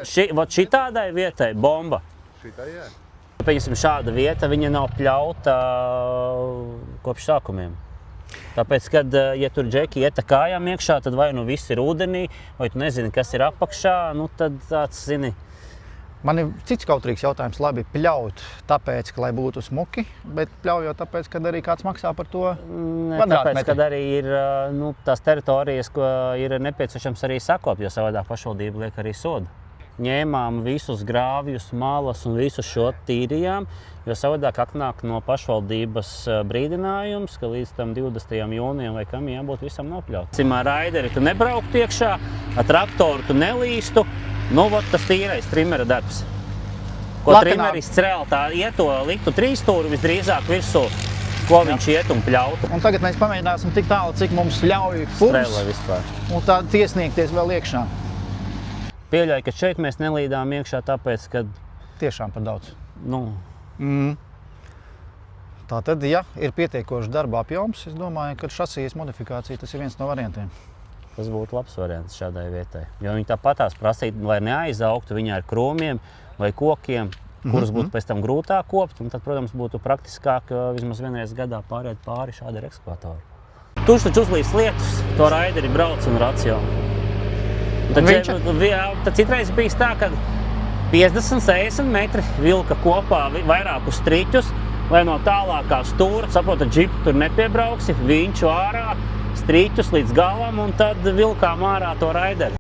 Šitādai vietai bomba. Šitā, jā. Pieņemsim, šāda vieta, viņa nav pļauta kopš sākumiem. Tāpēc, kad, ja tur džeki iet kājām iekšā, tad vai nu viss ir ūdenī, vai tu nezini, kas ir apakšā, nu tad tāds, zini. Man ir cits kautrīgs jautājums, labi, pļaut tāpēc, ka lai būtu smuki, bet pļaujot tāpēc, kad arī kāds maksā par to Tāpēc, kad arī ir tās teritorijas, ko ir nepieciešams arī sakopt, jo savādāk pašvaldība liek arī sodu. Ņēmām visus grāvjus, malas un visu šo tīrījām, jo savādāk atnāk no pašvaldības brīdinājums, ka līdz tam 20. jūnijam vai kam jābūt visam nopļaut. Ar raideri tu nebrauktu iekšā, ar traktoru tu nelīstu, tas tīrais trimera darbs. Ko trimeris cēl, tā ieto liktu trīsstūri visdrīzāk virsū, ko viņš iet un pļautu. Un tagad mēs pamēģināsim tik tālu, cik mums ļauj purs, un tā tiesniegties vēl iekšā. Pieļauju, ka šeit mēs nelīdām iekšā tāpēc, ka... Tiešām par daudz. Tātad, ja ir pietiekošs darba apjoms, es domāju, ka šasijas modifikācija tas ir viens no variantiem. Tas būtu labs variants šādai vietai. Jo viņi tāpatās prasītu, lai neaizaugtu viņā ar krūmiem vai kokiem, kurus būtu pēc tam grūtāk kopt, un tad, protams, būtu praktiskāk vismaz vienreiz gadā pāriet pāri šādi ar ekskavatoru. Tur taču uzlīs lietus, to raideri brauc un racionu. Tad citreiz bijis tā, ka 50-60 metri vilka kopā vairākus striķus, lai no tālākā stūra, saprot, ar džipu tur nepiebrauksi, viņš ārā, striķus līdz galam un tad vilkām ārā to raideri.